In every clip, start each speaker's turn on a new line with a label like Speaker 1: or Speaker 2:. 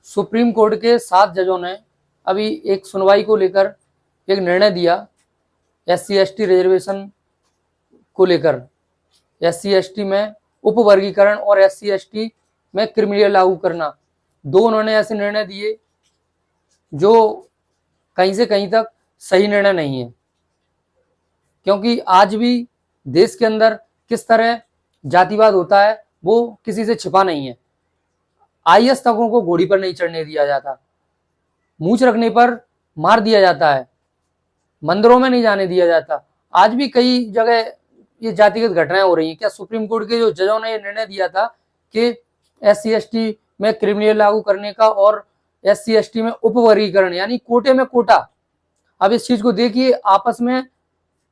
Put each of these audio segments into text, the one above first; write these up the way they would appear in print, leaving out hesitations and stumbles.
Speaker 1: Supreme court के 7 जजों ने अभी एक सुनवाई को लेकर एक निर्णय दिया। SC ST रिजर्वेशन को लेकर SC ST में उपवर्गीकरण और SC ST में क्रिमिनल लागू करना, दो उन्होंने ऐसे निर्णय दिए जो कहीं से कहीं तक सही निर्णय नहीं है, क्योंकि आज भी देश के अंदर किस तरह जातिवाद होता है वो किसी से छिपा नहीं है। IAS तकों को घोड़ी पर नहीं चढ़ने दिया जाता, मूंछ रखने पर मार दिया जाता है, मंदिरों में नहीं जाने दिया जाता। आज भी कई जगह ये जातिगत घटनाएं हो रही हैं। क्या सुप्रीम कोर्ट के जो जजों ने ये निर्णय दिया था कि SC ST में क्रिमिनल लागू करने का और SC ST में उपवर्गीकरण यानी कोटे में कोटा। अब इस चीज को देखिए, आपस में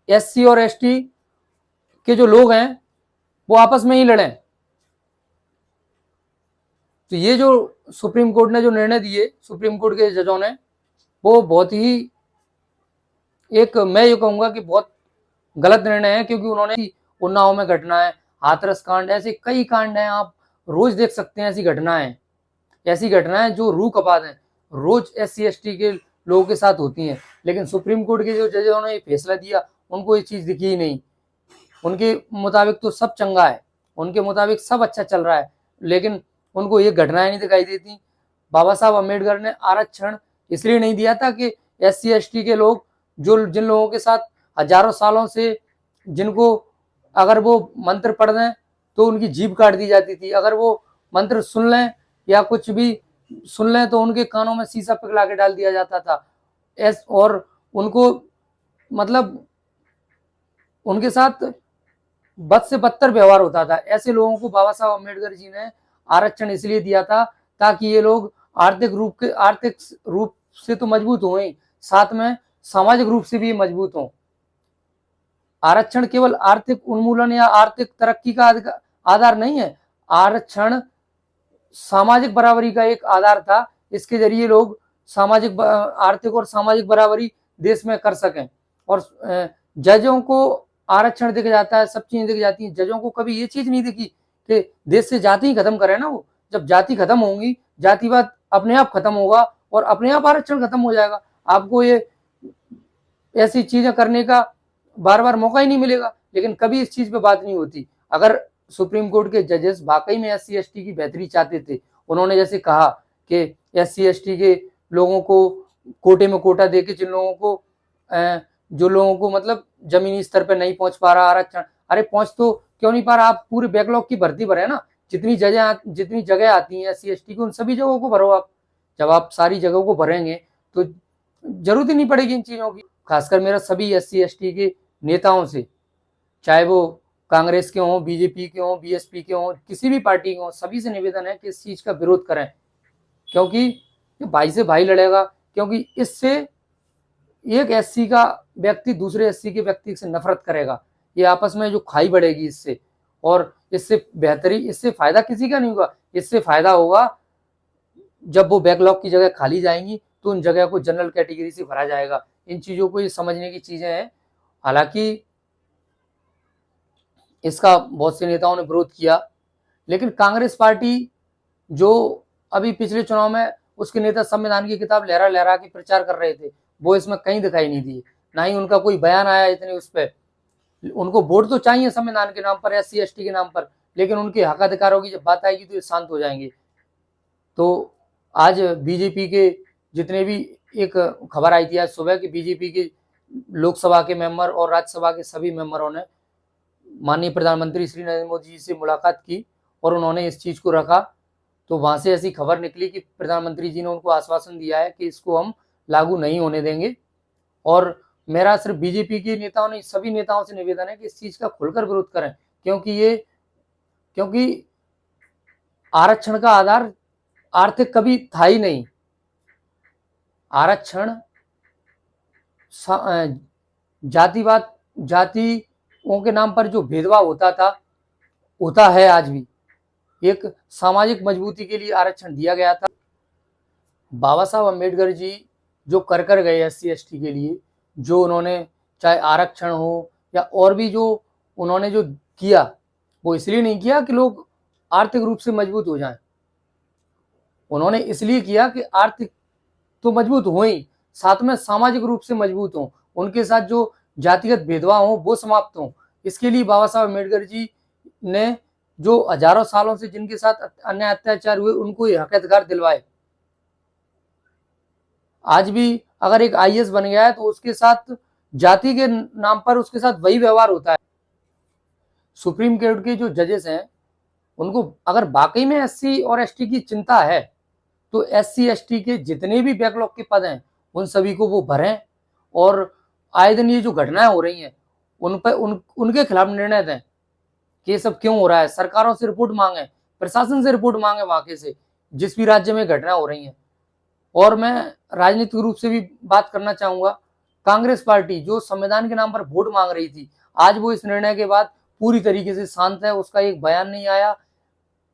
Speaker 1: SC और ST के जो लोग हैं वो आपस में ही लड़े। तो ये जो सुप्रीम कोर्ट ने जो निर्णय दिए, सुप्रीम कोर्ट के जजों ने, वो बहुत ही मैं ये कहूंगा कि बहुत गलत निर्णय है, क्योंकि उन्होंने उन्नाव में घटना है, हाथरस कांड, ऐसे कई कांड हैं, आप रोज देख सकते हैं ऐसी घटनाएं जो रूह कपात हैं, रोज SC ST के लोगों के साथ होती हैं। लेकिन सुप्रीम कोर्ट के जो जजों ने ये फैसला दिया, उनको ये चीज दिखी ही नहीं। उनके मुताबिक तो सब चंगा है, उनके मुताबिक सब अच्छा चल रहा है, लेकिन उनको ये घटनाएं नहीं दिखाई देती। बाबा साहब अम्बेडकर ने आरक्षण इसलिए नहीं दिया था कि SC ST के लोग, जिन लोगों के साथ हजारों सालों से, जिनको अगर वो मंत्र पढ़ लें तो उनकी जीभ काट दी जाती थी, अगर वो मंत्र सुन लें या कुछ भी सुन लें तो उनके कानों में शीशा पिघला के डाल दिया जाता था। और उनको मतलब उनके साथ बद से बदतर व्यवहार होता था। ऐसे लोगों को बाबा साहब अम्बेडकर जी ने आरक्षण इसलिए दिया था ताकि ये लोग आर्थिक रूप से तो मजबूत हो ही, साथ में सामाजिक रूप से भी मजबूत हों। आरक्षण केवल आर्थिक उन्मूलन या आर्थिक तरक्की का आधार नहीं है, आरक्षण सामाजिक बराबरी का एक आधार था। इसके जरिए लोग आर्थिक और सामाजिक बराबरी देश में कर सकें। और जजों को आरक्षण दिख जाता है, सब चीजें दिख जाती हैं, जजों को कभी ये चीज नहीं दिखी कि देश से जाति ही खत्म करें ना। वो जब जाति खत्म होंगी, जातिवाद अपने आप खत्म होगा और अपने आप आरक्षण खत्म हो जाएगा। आपको ये ऐसी चीजें करने का बार बार मौका ही नहीं मिलेगा, लेकिन कभी इस चीज पे बात नहीं होती। अगर सुप्रीम कोर्ट के जजेस वाकई में SC ST की बेहतरी चाहते थे, उन्होंने जैसे कहा कि SC ST के लोगों को कोटे में कोटा देके, जो लोगों को मतलब जमीनी स्तर पे नहीं पहुंच पा रहा आरक्षण, अरे पहुंच तो क्यों नहीं पा रहा, आप पूरे बैकलॉग की भर्ती भरे ना। जितनी जगह आती है SC ST की, उन सभी जगहों को भरो आप। जब आप सारी जगहों को भरेंगे तो जरूरत ही नहीं पड़ेगी इन चीजों की। खासकर मेरा सभी SC ST के नेताओं से, चाहे वो कांग्रेस के हों, BJP के हों, BSP के हों, किसी भी पार्टी के हों, सभी से निवेदन है कि इस चीज का विरोध करें, क्योंकि भाई से भाई लड़ेगा। क्योंकि इससे एक SC का व्यक्ति दूसरे SC के व्यक्ति से नफरत करेगा, ये आपस में जो खाई बढ़ेगी इससे, और इससे फायदा किसी का नहीं होगा। इससे फायदा होगा जब वो बैकलॉग की जगह खाली जाएंगी तो उन जगह को जनरल कैटेगरी से भरा जाएगा। इन चीजों को ये समझने की चीजें हैं। हालांकि इसका बहुत से नेताओं ने विरोध किया, लेकिन कांग्रेस पार्टी जो अभी पिछले चुनाव में उसके नेता संविधान की किताब लहरा लहरा के प्रचार कर रहे थे, वो इसमें कहीं दिखाई नहीं दिए, ना ही उनका कोई बयान आया इतने उस पर। उनको वोट तो चाहिए संविधान के नाम पर, SC ST के नाम पर, लेकिन उनके हक अधिकारों की जब बात आएगी तो ये शांत हो जाएंगे। तो आज BJP के जितने भी, एक खबर आई थी आज सुबह कि BJP के लोकसभा के मेंबर और राज्यसभा के सभी मेंबरों ने माननीय प्रधानमंत्री श्री नरेंद्र मोदी जी से मुलाकात की और उन्होंने इस चीज को रखा। तो वहां से ऐसी खबर निकली कि प्रधानमंत्री जी ने उनको आश्वासन दिया है कि इसको हम लागू नहीं होने देंगे। और मेरा सिर्फ BJP के नेताओं ने, सभी नेताओं से निवेदन है कि इस चीज का खुलकर विरोध करें, क्योंकि आरक्षण का आधार आर्थिक कभी था ही नहीं। आरक्षण जातियों के नाम पर जो भेदभाव होता है, आज भी एक सामाजिक मजबूती के लिए आरक्षण दिया गया था। बाबा साहब अम्बेडकर जी जो कर गए SC ST के लिए, जो उन्होंने चाहे आरक्षण हो या और भी जो उन्होंने जो किया, वो इसलिए नहीं किया कि लोग आर्थिक रूप से मजबूत हो जाएं। उन्होंने इसलिए किया कि आर्थिक तो मजबूत हो ही, साथ में सामाजिक रूप से मजबूत हो, उनके साथ जो जातिगत भेदभाव हो वो समाप्त हो। इसके लिए बाबा साहब अम्बेडकर जी ने जो हजारों सालों से जिनके साथ अन्याय अत्याचार हुए उनको ये हक अधिकार दिलवाए। आज भी अगर एक आईएएस बन गया है तो उसके साथ जाति के नाम पर उसके साथ वही व्यवहार होता है। सुप्रीम कोर्ट के जो जजेस हैं उनको अगर वाकई में एससी और एसटी की चिंता है तो एससी एसटी के जितने भी बैकलॉग के पद हैं उन सभी को वो भरें, और आए दिन ये जो घटनाएं हो रही हैं उन पर उनके खिलाफ निर्णय दें कि ये सब क्यों हो रहा है। सरकारों से रिपोर्ट मांगे, प्रशासन से रिपोर्ट मांगे वहां से जिस भी राज्य में घटना हो रही हैं। और मैं राजनीतिक रूप से भी बात करना चाहूंगा, कांग्रेस पार्टी जो संविधान के नाम पर वोट मांग रही थी, आज वो इस निर्णय के बाद पूरी तरीके से शांत है, उसका एक बयान नहीं आया।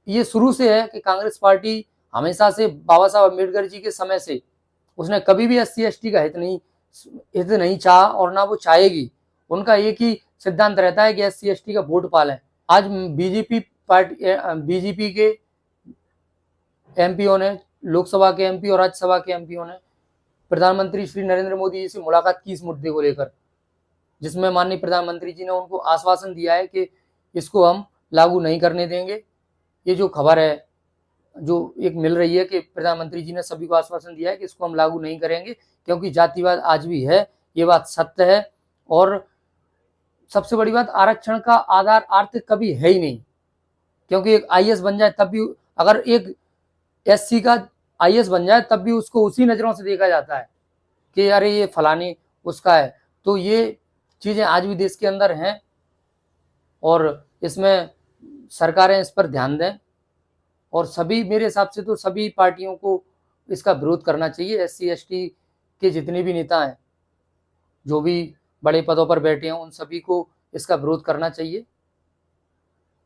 Speaker 1: ये शुरू से है कि कांग्रेस पार्टी हमेशा से बाबा साहब अम्बेडकर जी के समय से उसने कभी भी एससी एसटी का हित नहीं चाहा और ना वो चाहेगी। उनका एक ही सिद्धांत रहता है कि एससी एसटी का वोट पालें। आज बीजेपी के एमपीओ ने, लोकसभा के एमपी और राज्यसभा के एमपीओ ने प्रधानमंत्री श्री नरेंद्र मोदी जी से मुलाकात की इस मुद्दे को लेकर, जिसमें माननीय प्रधानमंत्री जी ने उनको आश्वासन दिया है कि इसको हम लागू नहीं करने देंगे। ये जो खबर है जो एक मिल रही है कि प्रधानमंत्री जी ने सभी को आश्वासन दिया है कि इसको हम लागू नहीं करेंगे, क्योंकि जातिवाद आज भी है, ये बात सत्य है। और सबसे बड़ी बात, आरक्षण का आधार आर्थिक कभी है ही नहीं, क्योंकि एक आईएएस बन जाए तब भी, अगर एक एससी का आईएएस बन जाए तब भी उसको उसी नजरों से देखा जाता है कि अरे ये फलानी उसका है। तो ये चीजें आज भी देश के अंदर हैं और इसमें सरकारें इस पर ध्यान दें, और सभी, मेरे हिसाब से तो सभी पार्टियों को इसका विरोध करना चाहिए। एससी एसटी के जितने भी नेता हैं, जो भी बड़े पदों पर बैठे हैं, उन सभी को इसका विरोध करना चाहिए।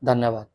Speaker 1: धन्यवाद।